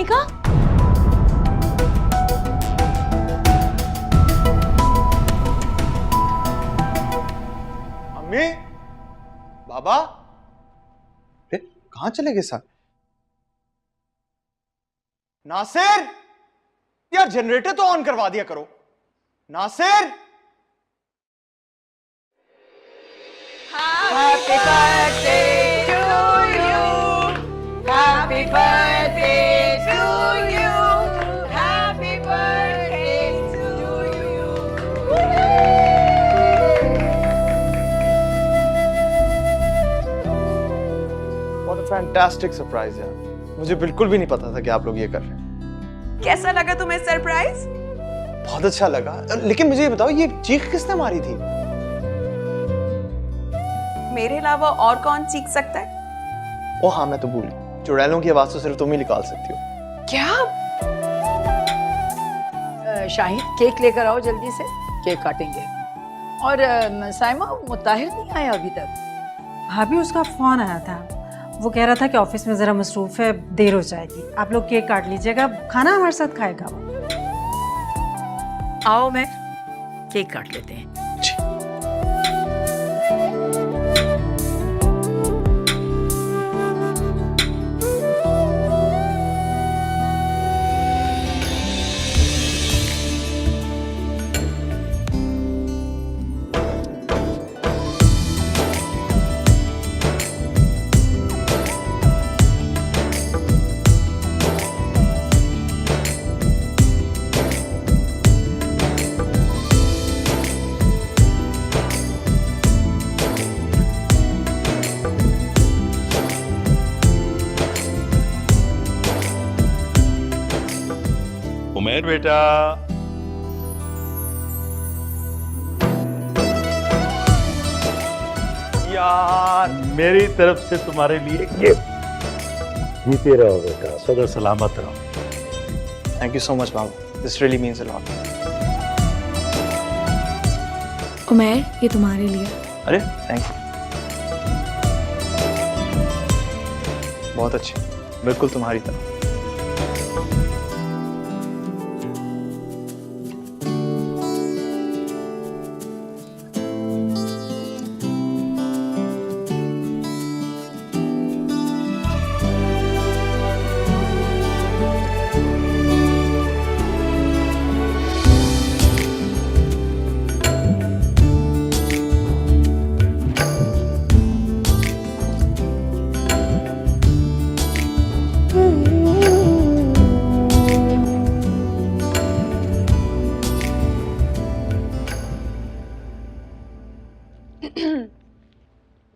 अनिका? अम्मी, बाबा, कहाँ चले गए साहब? नासिर, यार जनरेटर तो ऑन करवा दिया करो। Nasir, Happy birthday to you. Happy birthday to you. Happy birthday to you. What a fantastic surprise यार। मुझे बिल्कुल भी नहीं पता था कि आप लोग ये कर रहे हैं। कैसा लगा तुम्हें सरप्राइज? बहुत अच्छा लगा, लेकिन मुझे ये बताओ, ये चीख किसने मारी थी? मेरे अलावा और कौन सीख सकता है? ओ हाँ, मैं तो भूल गई। चुड़ैलों की आवाज तो सिर्फ तुम ही निकाल सकती हो। क्या? शाहिद, केक लेकर आओ जल्दी से, केक काटेंगे। और साइमा, मुताहिर नहीं आया अभी तक? भाभी, उसका फोन आया था, वो कह रहा था कि ऑफिस में जरा मसरूफ है, देर हो जाएगी। आप लोग केक काट लीजिएगा, खाना हमारे साथ खाएगा वो। आओ, मैं केक काट लेते हैं। उमैर बेटा, यार मेरी तरफ से तुम्हारे लिए गिफ्ट। जीते रहो बेटा, सदा सलामत रहो। Thank you so much Babu, this really means a lot. Umair, ये तुम्हारे लिए। अरे थैंक यू, बहुत अच्छे, बिल्कुल तुम्हारी तरह।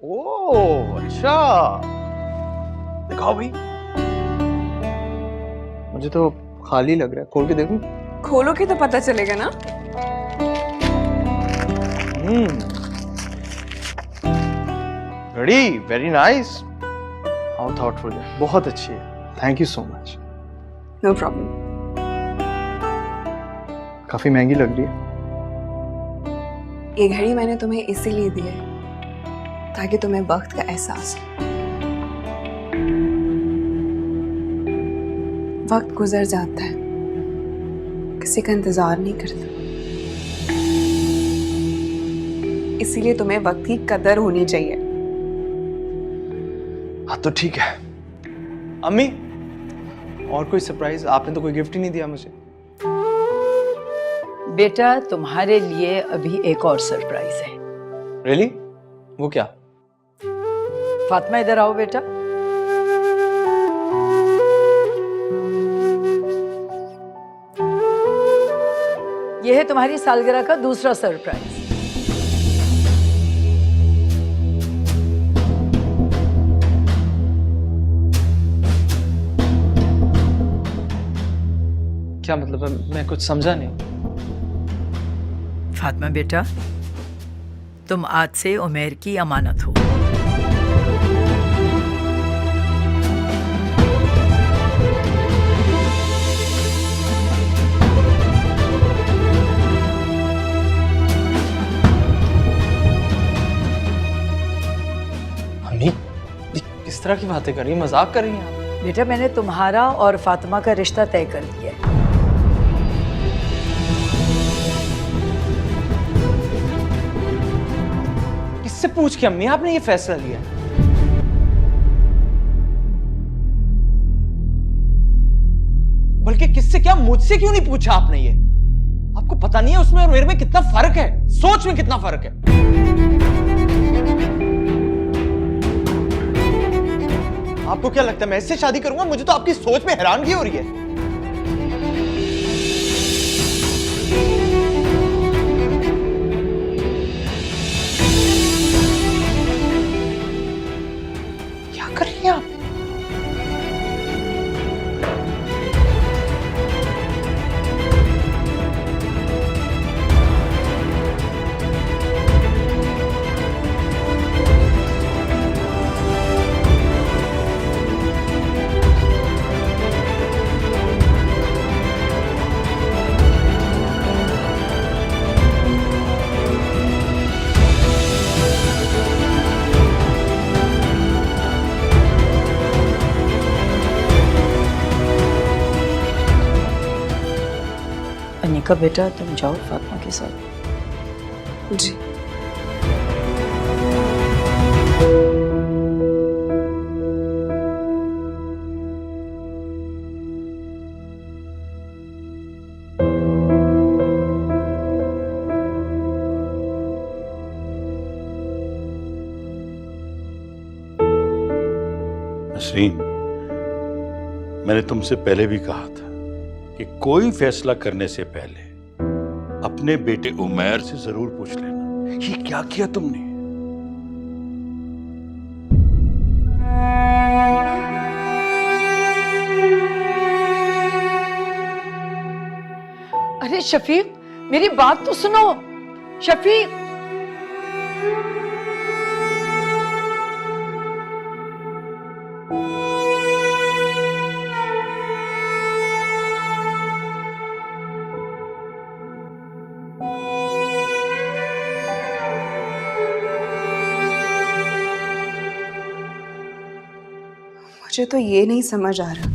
ओह अच्छा, दिखाओ भाई। मुझे तो खाली लग रहा है, खोल के देखूं? खोलो के तो पता चलेगा ना। घड़ी वेरी नाइस, हाउ थॉटफुल है, बहुत अच्छी है, thank you so much. No problem. काफी महंगी लग रही है। ये घड़ी मैंने तुम्हें इसीलिए दी है ताकि तुम्हें वक्त का एहसास हो। वक्त गुजर जाता है, किसी का इंतजार नहीं करता, इसीलिए तुम्हें वक्त की कदर होनी चाहिए। हाँ तो ठीक है। अम्मी, और कोई सरप्राइज? आपने तो कोई गिफ्ट ही नहीं दिया मुझे। बेटा, तुम्हारे लिए अभी एक और सरप्राइज है। रियली? वो क्या? फातिमा, इधर आओ बेटा। यह है तुम्हारी सालगिरह का दूसरा सरप्राइज। क्या मतलब है? मैं कुछ समझा नहीं। फातिमा बेटा, तुम आज से उमैर की अमानत हो। अम्मी, किस तरह की बातें कर रही हैं? मजाक कर रही हैं आप? बेटा मैंने तुम्हारा और फातिमा का रिश्ता तय कर दिया है। किससे पूछ के अम्मी आपने ये फैसला लिया? बल्कि किससे क्या, मुझसे क्यों नहीं पूछा आपने ये? आपको पता नहीं है उसमें और मेरे में कितना फर्क है, सोच में कितना फर्क है। आपको क्या लगता है मैं इससे शादी करूंगा? मुझे तो आपकी सोच में हैरानगी हो रही है। क्या कर रही हैं आप? अनिका बेटा तुम जाओ फातिमा के साथ। जी। नसरीन, मैंने तुमसे पहले भी कहा था कि कोई फैसला करने से पहले अपने बेटे उमैर से जरूर पूछ लेना। ये क्या किया तुमने? अरे शफीक मेरी बात तो सुनो। शफीक मुझे तो ये नहीं समझ आ रहा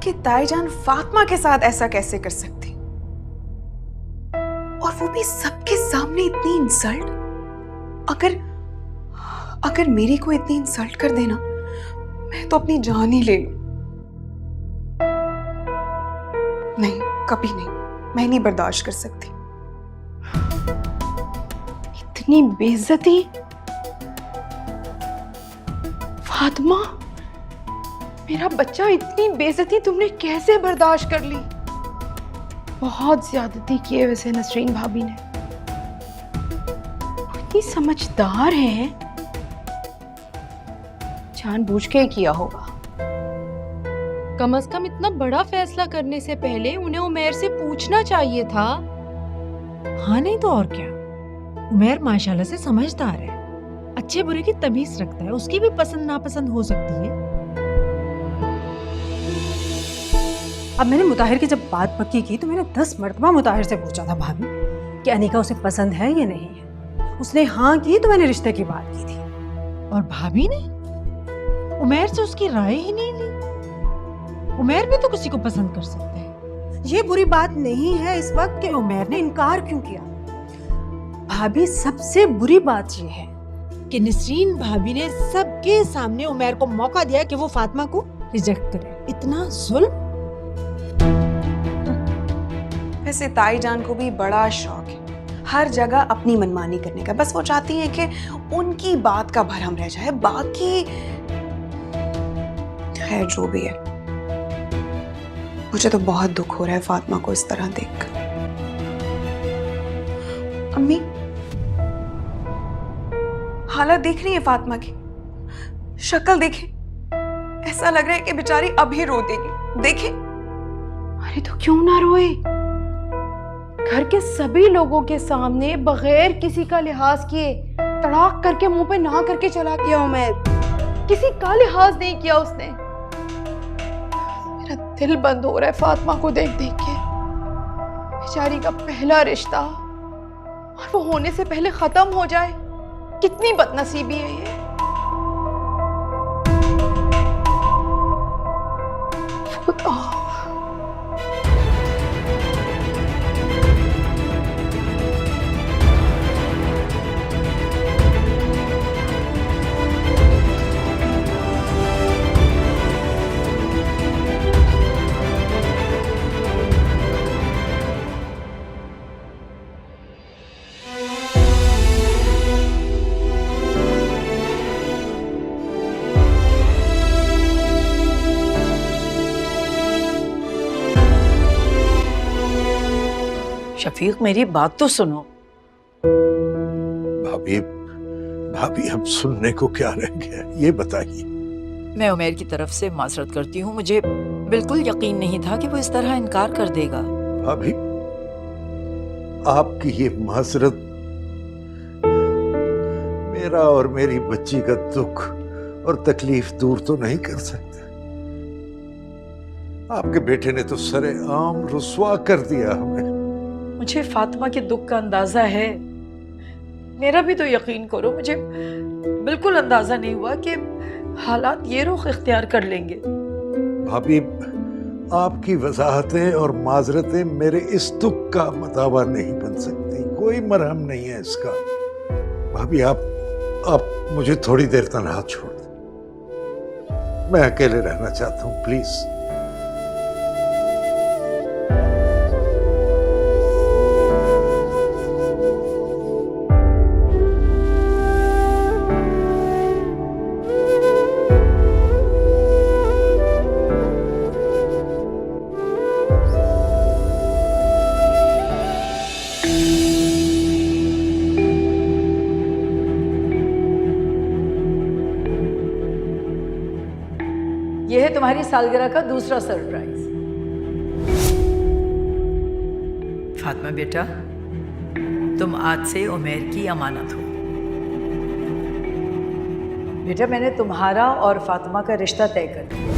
कि ताईजान फातिमा के साथ ऐसा कैसे कर सकती, और वो भी सबके सामने इतनी इंसल्ट। अगर मेरी को इतनी इंसल्ट कर देना, मैं तो अपनी जान ही ले लूं। नहीं, कभी नहीं, मैं नहीं बर्दाश्त कर सकती। इतनी बेइज्जती फातिमा, मेरा बच्चा, इतनी बेइज्जती तुमने कैसे बर्दाश्त कर ली? बहुत ज्यादती की है वैसे नसरीन भाभी ने। इतनी समझदार है, जानबूझ के किया होगा। कम से कम इतना बड़ा फैसला करने से पहले उन्हें उमैर से पूछना चाहिए था। हाँ नहीं तो और क्या। उमैर माशाल्लाह से समझदार है, अच्छे बुरे की तमीज रखता है, उसकी भी पसंद नापसंद हो सकती है। अब मैंने मुताहिर की जब बात पक्की की तो मैंने 10 मरतबा मुताहिर से पूछा था भाभी कि अनिका उसे पसंद है या नहीं है। उसने हाँ की तो मैंने रिश्ते की बात की थी, और भाभी ने उमैर से उसकी राय ही नहीं ली। उमैर भी तो किसी को पसंद कर सकते हैं। ये बुरी बात नहीं है इस वक्त कि उमैर ने इनकार क्यों किया। भाभी सबसे बुरी बात ये है कि नसरीन भाभी ने सबके सामने उमैर को मौका दिया कि वो फातिमा को रिजेक्ट करे। इतना जुल्म। वैसे ताईजान को भी बड़ा शौक है हर जगह अपनी मनमानी करने का। बस वो चाहती है कि उनकी बात का भरम रह जाए, बाकी खैर जो भी है। मुझे तो बहुत दुख हो रहा है फातिमा को इस तरह देखकर। अम्मी, हालत देख रही है फातिमा की, शक्ल देखे, ऐसा लग रहा है कि बेचारी अभी रो देगी। देखे। अरे तो क्यों ना रोए? घर के सभी लोगों के सामने बगैर किसी का लिहाज किए तड़ाक करके मुंह पे ना करके चला गया उमैर। किसी का लिहाज नहीं किया उसने। मेरा दिल बंद हो रहा है फातिमा को देख देख के। बेचारी का पहला रिश्ता और वो होने से पहले खत्म हो जाए, कितनी बदनसीबी है ये। रफीक मेरी बात तो सुनो। भाभी भाभी अब सुनने को क्या रह गया ये बताइए। मैं उमेर की तरफ से माजरत करती हूँ, मुझे बिल्कुल यकीन नहीं था कि वो इस तरह इनकार कर देगा। भाभी आपकी ये माजरत मेरा और मेरी बच्ची का दुख और तकलीफ दूर तो नहीं कर सकता। आपके बेटे ने तो सरेआम रुस्वा कर दिया हमें। मुझे फातिमा के दुख का अंदाजा है, मेरा भी तो यकीन करो। मुझे बिल्कुल अंदाजा नहीं हुआ कि हालात ये रुख इख्तियार कर लेंगे। भाभी आपकी वजाहतें और माजरतें मेरे इस दुख का मदावा नहीं बन सकती, कोई मरहम नहीं है इसका। भाभी आप मुझे थोड़ी देर तन्हा छोड़ दें, मैं अकेले रहना चाहता हूं, प्लीज। ये है तुम्हारी सालगिरह का दूसरा सरप्राइज। फातिमा बेटा, तुम आज से उमेर की अमानत हो। बेटा मैंने तुम्हारा और फातिमा का रिश्ता तय कर दिया।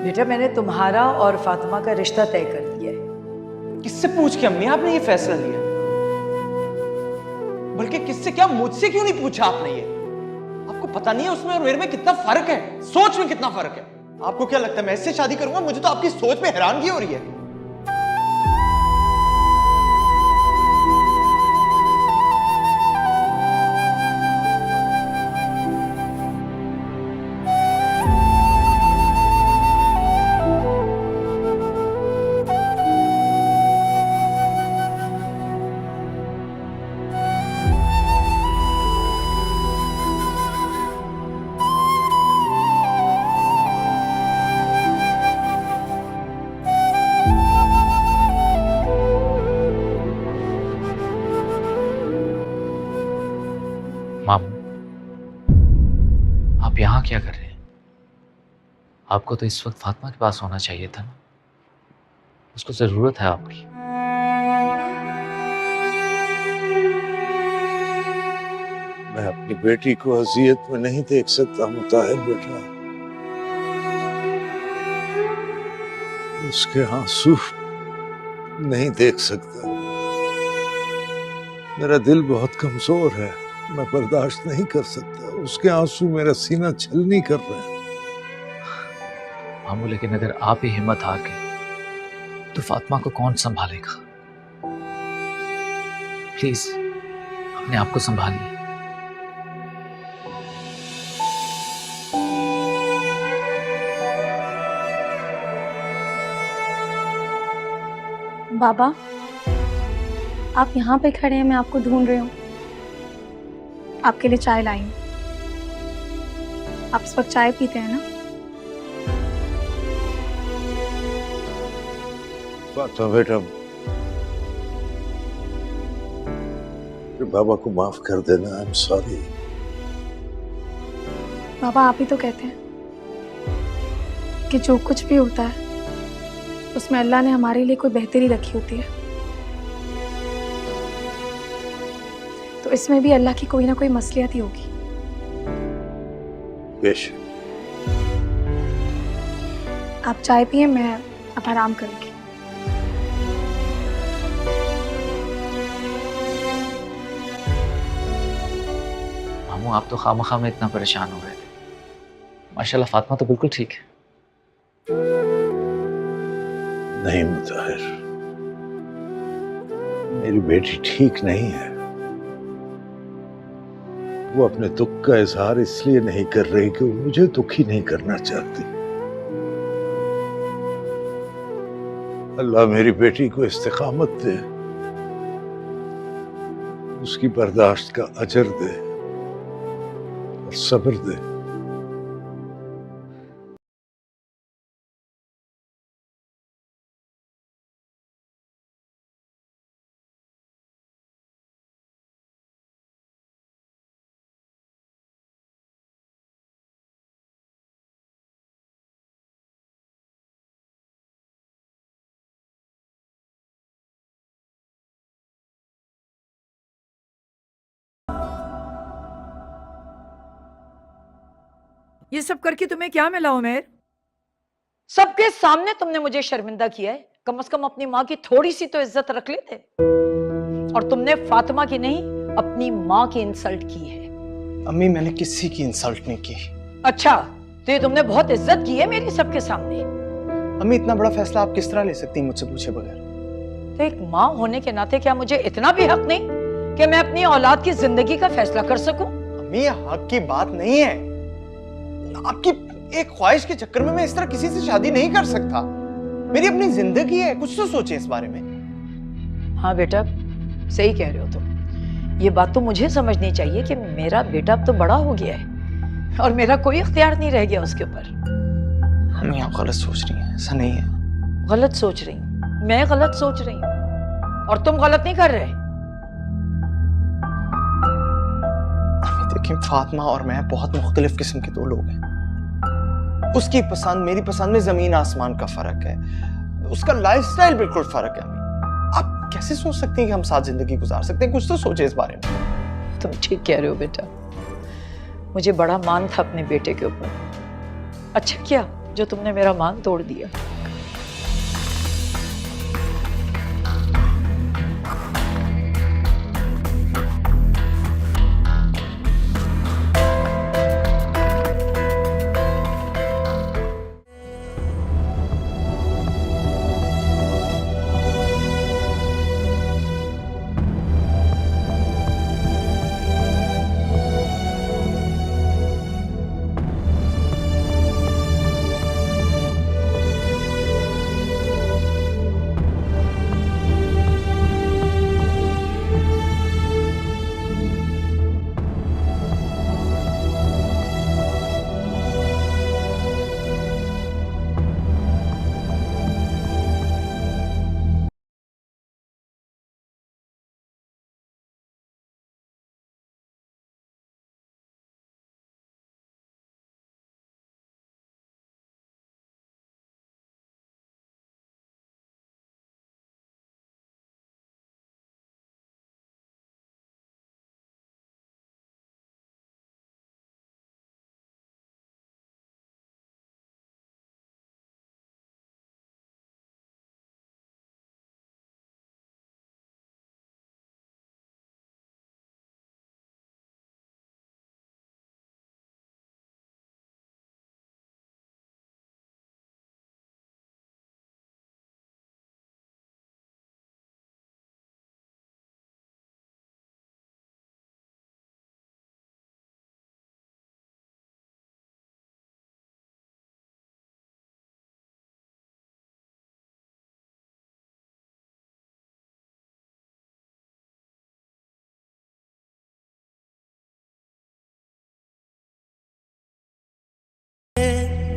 बेटा मैंने तुम्हारा और फातिमा का रिश्ता तय कर दिया है। किससे पूछ के अम्मी आपने ये फैसला लिया? बल्कि किससे क्या, मुझसे क्यों नहीं पूछा आपने ये? आपको पता नहीं है उसमें और मेरे में कितना फर्क है, सोच में कितना फर्क है। आपको क्या लगता है मैं इससे शादी करूंगा? मुझे तो आपकी सोच में हैरानगी हो रही है। मामू, आप यहाँ क्या कर रहे हैं? आपको तो इस वक्त फातिमा के पास होना चाहिए था ना, उसको जरूरत है आपकी। मैं अपनी बेटी को अजियत में नहीं देख सकता मुताहिर बेटा, उसके आंसू नहीं देख सकता। मेरा दिल बहुत कमजोर है, मैं बर्दाश्त नहीं कर सकता। उसके आंसू मेरा सीना छलनी कर रहे हैं। मामू लेकिन अगर आप ही हिम्मत हार गए तो फातिमा को कौन संभालेगा? प्लीज अपने आप को संभालिए। बाबा, आप यहाँ पे खड़े हैं, मैं आपको ढूंढ रही हूँ। आपके लिए चाय लाई हूँ। आप इस वक्त चाय पीते हैं ना? फातिमा बेटा, बाबा को माफ कर देना। I am sorry. बाबा आप ही तो कहते हैं कि जो कुछ भी होता है उसमें अल्लाह ने हमारे लिए कोई बेहतरी रखी होती है, तो इसमें भी अल्लाह की कोई ना कोई मसलियत ही होगी। बेशक। आप चाय पिए, मैं अब आराम करूंगी। मामू आप तो खामखा में इतना परेशान हो रहे थे, माशाल्लाह फातिमा तो बिल्कुल ठीक है। नहीं मुताहिर, मेरी बेटी ठीक नहीं है। वो अपने दुख का इजहार इसलिए नहीं कर रही कि वो मुझे दुखी नहीं करना चाहती। अल्लाह मेरी बेटी को इस्तिकामत दे, उसकी बर्दाश्त का अजर दे और सब्र दे। ये सब करके तुम्हें क्या मिला उमेर? सबके सामने तुमने मुझे शर्मिंदा किया है। कम से कम अपनी माँ की थोड़ी सी तो इज्जत रख लेते। और तुमने फातिमा की नहीं, अपनी माँ की इंसल्ट की है। अम्मी, मैंने किसी की इंसल्ट नहीं की। अच्छा, तो ये तुमने बहुत इज्जत की है मेरी सबके सामने। अम्मी, इतना बड़ा फैसला आप किस तरह ले सकती हैं मुझसे पूछे बगैर? तो एक माँ होने के नाते क्या मुझे इतना भी हक नहीं कि मैं अपनी औलाद की जिंदगी का फैसला कर सकूं? अम्मी, ये हक की बात नहीं है। आपकी एक ख्वाहिश के चक्कर में मैं इस तरह किसी से शादी नहीं कर सकता। मेरी अपनी जिंदगी है, कुछ तो सोचें इस बारे में। हाँ बेटा, सही कह रहे हो तुम। ये बात तो मुझे समझनी चाहिए कि मेरा बेटा अब तो बड़ा हो गया है और मेरा कोई इख्तियार नहीं रह गया उसके ऊपर। अम्मी, आप गलत सोच रही हैं, ऐसा नहीं है। गलत सोच रही हूँ? मैं गलत सोच रही हूँ और तुम गलत नहीं कर रहे? देखिए, फातिमा और मैं बहुत मुख्तलिफ किस्म के दो लोग हैं। उसकी पसंद मेरी पसंद में जमीन आसमान का फर्क है। उसका लाइफस्टाइल बिल्कुल फर्क है। आप कैसे सोच सकते हैं कि हम साथ जिंदगी गुजार सकते हैं? कुछ तो सोचे इस बारे में। तुम ठीक कह रहे हो बेटा, मुझे बड़ा मान था अपने बेटे के ऊपर। अच्छा किया जो तुमने मेरा मान तोड़ दिया।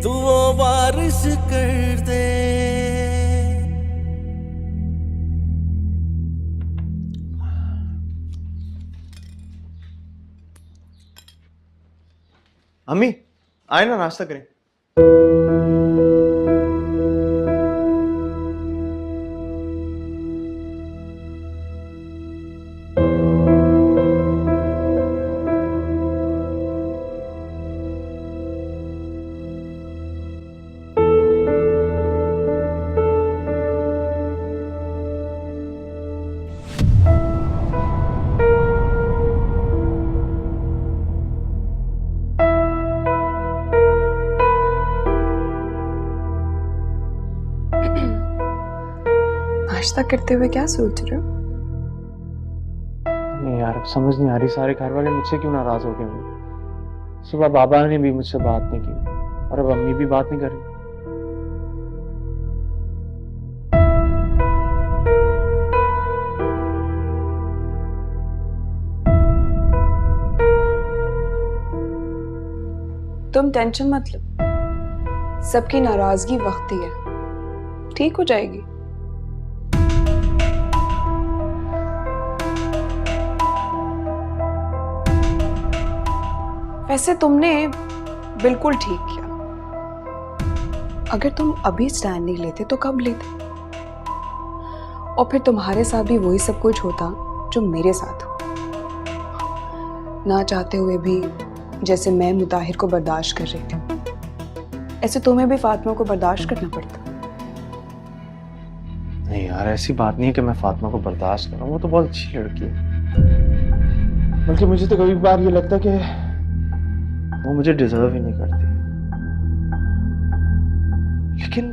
तू वो बारिश कर दे। अम्मी, आए ना, नाश्ता करें। नाश्ता करते हुए क्या सोच रहे हो? नहीं यार, अब समझ नहीं आ रही, सारे घर वाले मुझसे क्यों नाराज हो गए होंगे। सुबह बाबा ने भी मुझसे बात नहीं की और अब अम्मी भी बात नहीं कर रही। तुम टेंशन मत लो, सबकी नाराजगी वक्ती है, ठीक हो जाएगी। वैसे तुमने बिल्कुल ठीक किया। अगर तुम अभी स्टैंड नहीं लेते तो कब लेते? और फिर तुम्हारे साथ भी वही सब कुछ होता जो मेरे साथ हो। ना चाहते हुए भी जैसे मैं मुताहिर को बर्दाश्त कर रही थी, ऐसे तुम्हें भी फातिमा को बर्दाश्त करना पड़ता। नहीं यार, ऐसी बात नहीं है कि मैं फातिमा को बर्दाश्त कर रहा हूँ, वो तो बहुत अच्छी लड़की है। बल्कि मुझे तो कभी बार ये लगता है कि वो मुझे डिजर्व ही नहीं करती। लेकिन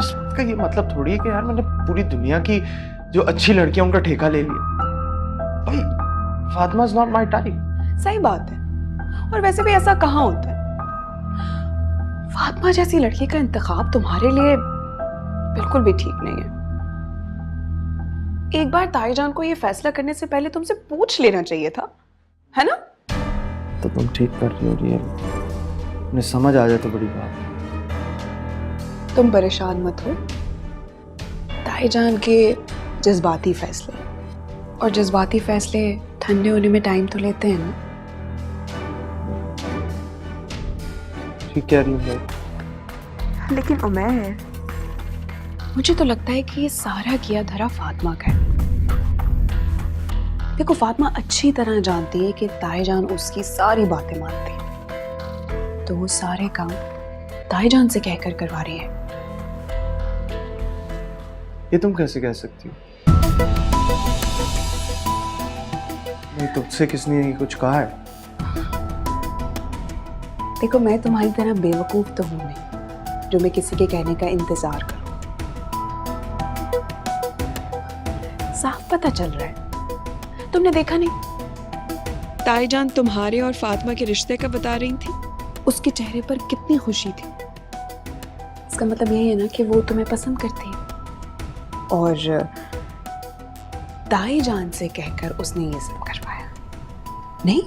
इस बात का ये मतलब थोड़ी है कि यार मैंने पूरी दुनिया की जो अच्छी लड़कियां उनका ठेका ले लिया। भाई Fatima is not my type. सही बात है, और वैसे भी ऐसा कहाँ होता है। फातिमा जैसी लड़की का इंतखाब तुम्हारे लिए बिल्कुल भी ठीक नहीं है। एक बार ताईजान को ये फैसला करने से पहले तुमसे पूछ लेना चाहिए था, है ना? तो तुम ठीक कर रही हो रियल, उन्हें समझ आ जाए तो बड़ी बात। तुम परेशान मत हो। ताईजान के जज्बाती फैसले, और जज्बाती फैसले ठंडे होने में टाइम तो लेते हैं ना। ठीक कह रही है। लेकिन उमैर, मुझे तो लगता है कि ये सारा किया धरा फातिमा का है। देखो, फातिमा अच्छी तरह जानती है कि ताईजान उसकी सारी बातें मानती है, तो वो सारे काम ताईजान से कहकर करवा रही है। ये तुम कैसे कह सकती हो? नहीं, तुझसे किसने कुछ कहा है? देखो, मैं तुम्हारी तरह बेवकूफ तो हूं नहीं जो मैं किसी के कहने का इंतजार करूं। साफ पता चल रहा है, तुमने देखा नहीं ताईजान तुम्हारे और फातिमा के रिश्ते का बता रही थी, उसके चेहरे पर कितनी खुशी थी। इसका मतलब यही है ना कि वो तुम्हें पसंद करती है, और ताईजान से कहकर उसने ये सब करवाया, नहीं?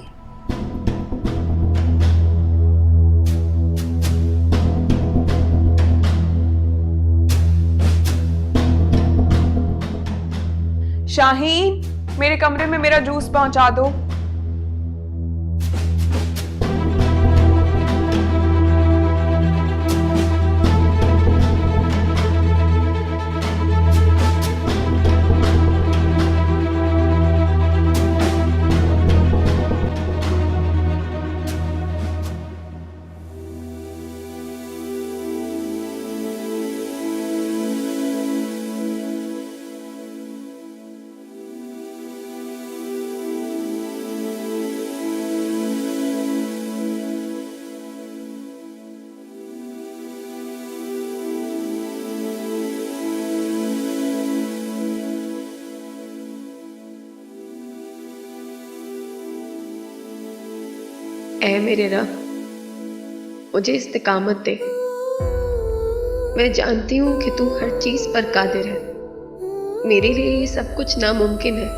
शाहीन, मेरे कमरे में मेरा जूस पहुंचा दो। ऐ मेरे रब, मुझे इस्तिकामत दे। मैं जानती हूँ कि तू हर चीज पर कादिर है। मेरे लिए ये सब कुछ नामुमकिन है,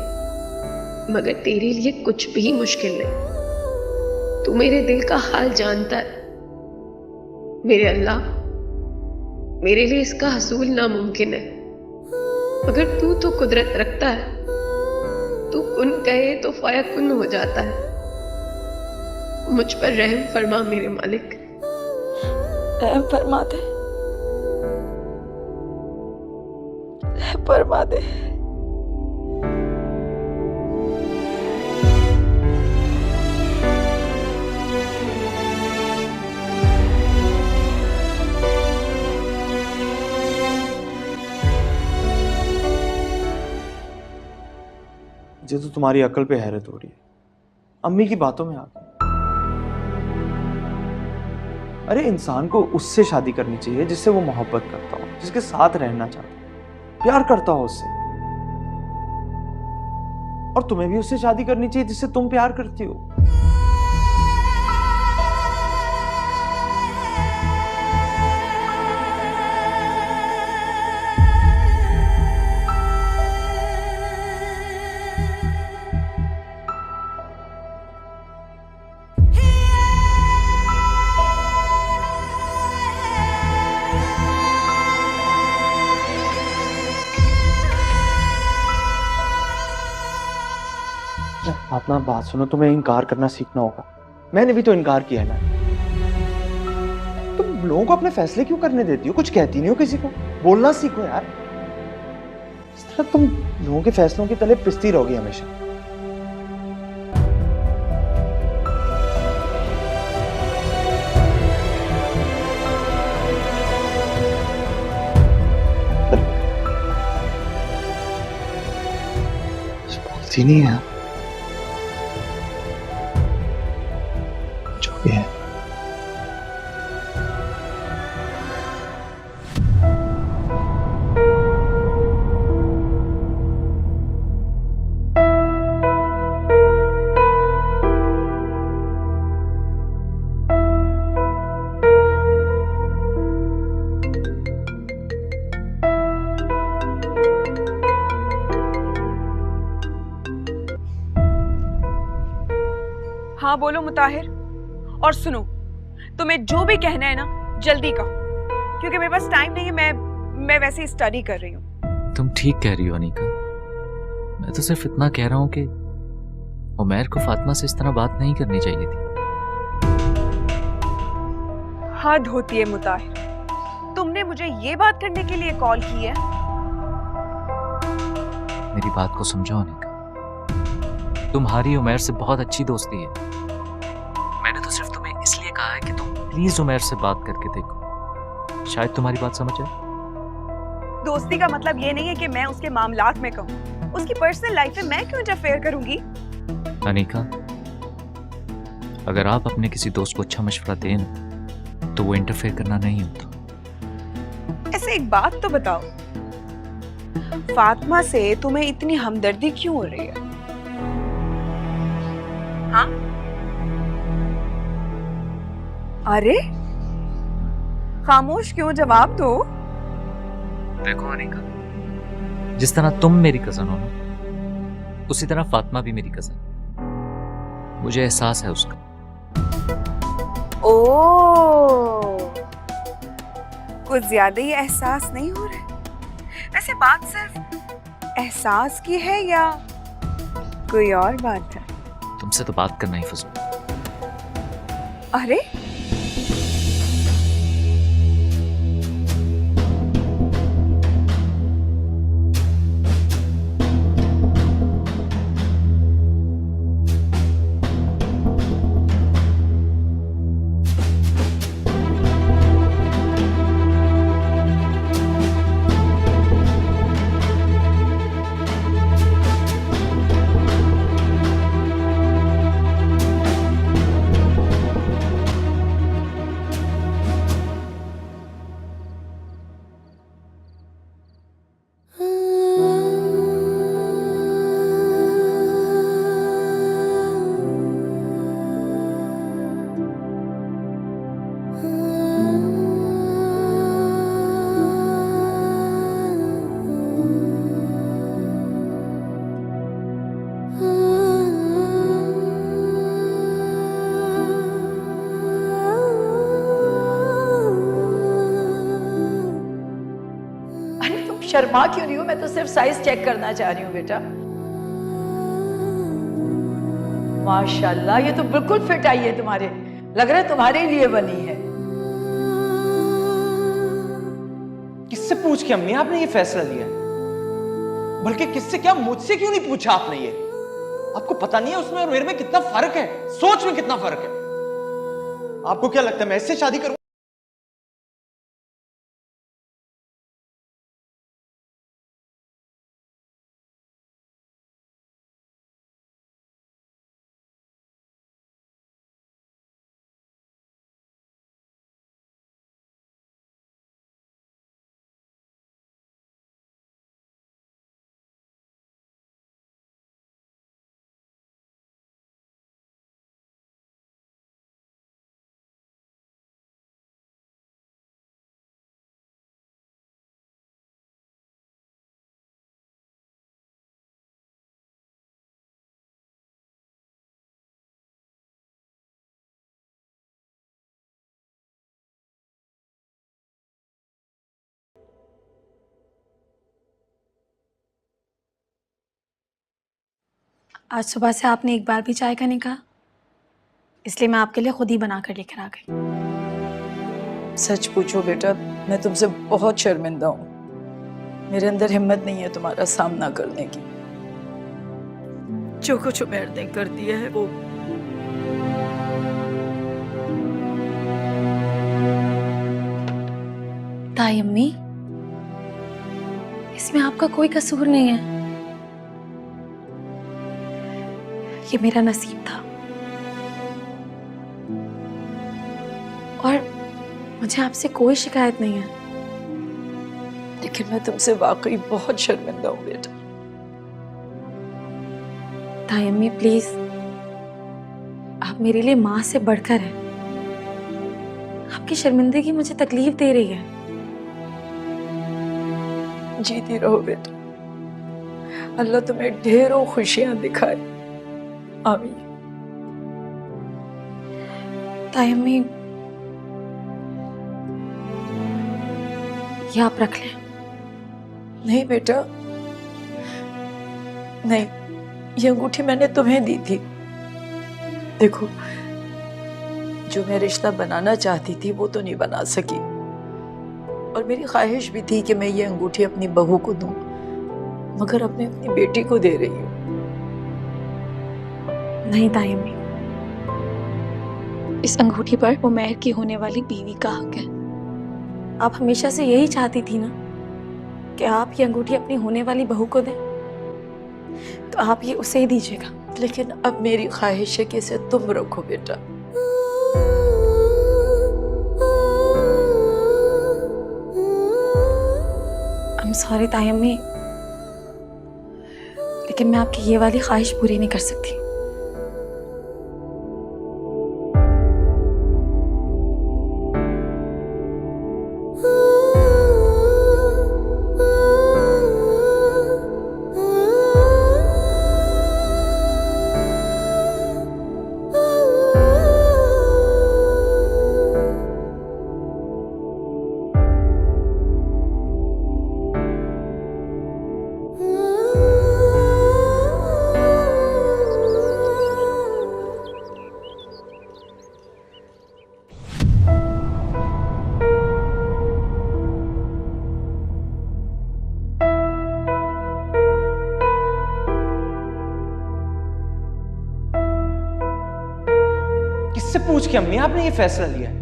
मगर तेरे लिए कुछ भी मुश्किल नहीं। तू मेरे दिल का हाल जानता है। मेरे अल्लाह, मेरे लिए इसका हसूल नामुमकिन है, मगर तू तो कुदरत रखता है। तू कुन कहे तो फयकुन हो जाता है। मुझ पर रहम फरमा मेरे मालिक, रहम फरमा दे, रहम फरमा दे। मुझे तो तुम्हारी अकल पे हैरत हो रही है, अम्मी की बातों में आकर। अरे इंसान को उससे शादी करनी चाहिए जिससे वो मोहब्बत करता हो, जिसके साथ रहना चाहता हो। प्यार करता हो उससे, और तुम्हें भी उससे शादी करनी चाहिए जिससे तुम प्यार करती हो। अपना बात सुनो, तुम्हें इनकार करना सीखना होगा। मैंने भी तो इनकार किया है ना। तुम लोगों को अपने फैसले क्यों करने देती हो? कुछ कहती नहीं हो किसी को? बोलना सीखो यार। इस तरह तुम लोगों के फैसलों के तले पिसती रहोगी हमेशा। बोलती नहीं है जो भी है। हाँ बोलो मुताहिर। और सुनो, तुम्हें जो भी कहना है ना जल्दी कहो, क्योंकि मेरे पास टाइम नहीं है। मैं वैसे ही स्टडी कर रही हूँ। तुम ठीक कह रही हो अनीका। मैं तो सिर्फ इतना कह रहा हूँ कि उमैर को फातिमा से इस तरह बात नहीं करनी चाहिए थी। हद होती है मुताहिर, तुमने मुझे ये बात करने के लिए कॉल की है? मेरी बात को समझो अनीका, तुम्हारी उमैर से बहुत अच्छी दोस्ती है। मैंने तो सिर्फ तुम्हें इसलिए कहा है कि तुम प्लीज उमैर से बात करके देखो, शायद तुम्हारी बात समझ आए। दोस्ती का मतलब ये नहीं है कि मैं उसके मामलात में कहूँ। उसकी पर्सनल लाइफ में मैं क्यों इंटरफेयर करूंगी? अनीका, अगर आप अपने किसी दोस्त को अच्छा मशवरा दें ना, तो वो इंटरफेयर करना नहीं होता। ऐसे एक बात तो बताओ, फातिमा से तुम्हें इतनी हमदर्दी क्यों हो रही है? हाँ? अरे खामोश क्यों? जवाब दो। देखो अनीका, जिस तरह तुम मेरी कजन हो ना, उसी तरह फातिमा भी मेरी कजन। मुझे एहसास है उसका। ओ, कुछ ज्यादा ही एहसास नहीं हो रहा? वैसे बात सिर्फ एहसास की है या कोई और बात है? तुमसे तो बात करना ही फजूल। अरे शर्मा क्यों रही हो? मैं तो सिर्फ साइज चेक करना चाह रही हूँ बेटा। माशाल्लाह, ये तो बिल्कुल फिट आई है तुम्हारे। लग रहा है तुम्हारे लिए बनी है। किससे पूछ के अम्मी आपने ये फैसला लिया? बल्कि किससे क्या, मुझसे क्यों नहीं पूछा आपने ये? आपको पता नहीं है उसमें और मेरे में कितना फर्क है, सोच में कितना फर्क है। आपको क्या लगता है मैं इससे शादी करूं? आज सुबह से आपने एक बार भी चाय का नहीं कहा, इसलिए मैं आपके लिए खुद ही बना कर लेकर आ गई। सच पूछो बेटा, मैं तुमसे बहुत शर्मिंदा हूँ। मेरे अंदर हिम्मत नहीं है तुम्हारा सामना करने की। जो कुछ उमैर ने कर दिया है वो ताई अम्मी, इसमें आपका कोई कसूर नहीं है। ये मेरा नसीब था और मुझे आपसे कोई शिकायत नहीं है। लेकिन मैं तुमसे वाकई बहुत शर्मिंदा हूँ बेटा। ताई अम्मी प्लीज, आप मेरे लिए माँ से बढ़कर हैं। आपकी शर्मिंदगी मुझे तकलीफ दे रही है। जीती रहो बेटा, अल्लाह तुम्हें ढेरों खुशियां दिखाए। आमीन। ताई अम्मी, ये आप रख लें। नहीं बेटा, नहीं, ये अंगूठी मैंने तुम्हें दी थी। देखो, जो मैं रिश्ता बनाना चाहती थी वो तो नहीं बना सकी, और मेरी ख्वाहिश भी थी कि मैं ये अंगूठी अपनी बहू को दूं, मगर अब मैं अपनी बेटी को दे रही हूँ। नहीं ताई अम्मी, इस अंगूठी पर उमैर की होने वाली बीवी का हक है। आप हमेशा से यही चाहती थी ना कि आप ये अंगूठी अपनी होने वाली बहू को दें, तो आप ये उसे ही दीजिएगा। लेकिन अब मेरी ख्वाहिश है कि इसे तुम रखो बेटा। I'm sorry ताई अम्मी, लेकिन मैं आपकी ये वाली ख्वाहिश पूरी नहीं कर सकती। किससे पूछ के अम्मी आपने ये फैसला लिया है?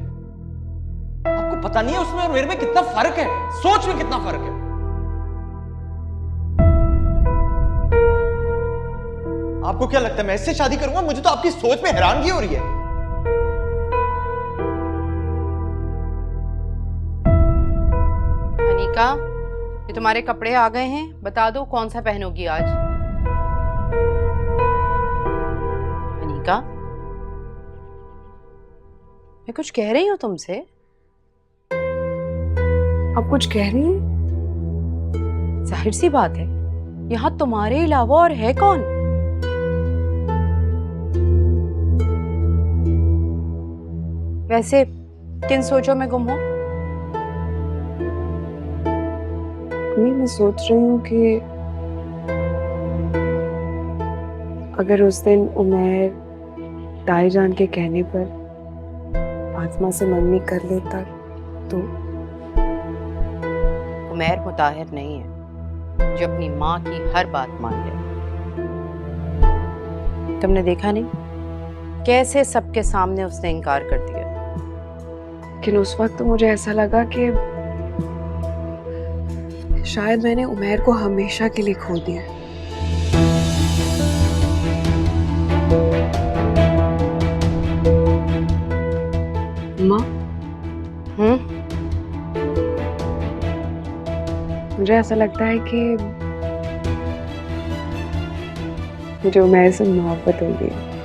आपको पता नहीं है उसमें और मेरे में कितना फर्क है, सोच में कितना फर्क है। आपको क्या लगता है मैं इससे शादी करूंगा? मुझे तो आपकी सोच में हैरानगी हो रही है। अनीका, ये तुम्हारे कपड़े आ गए हैं, बता दो कौन सा पहनोगी आज। अनीका, मैं कुछ कह रही हूँ तुमसे। आप कुछ कह रही हैं? जाहिर सी बात है, यहाँ तुम्हारे अलावा और है कौन? वैसे किन सोचों में गुम हो? मैं सोच रही हूँ कि अगर उस दिन उमैर ताई जान के कहने पर फातिमा से मंगनी कर लेता तो। उमैर मुताहिर नहीं है जो अपनी माँ की हर बात मान ले। तुमने देखा नहीं कैसे सबके सामने उसने इनकार कर दिया। लेकिन उस वक्त तो मुझे ऐसा लगा कि शायद मैंने उमैर को हमेशा के लिए खो दिया। माँ, मुझे ऐसा लगता है कि मुझे उमैर से मोहब्बत हो गई।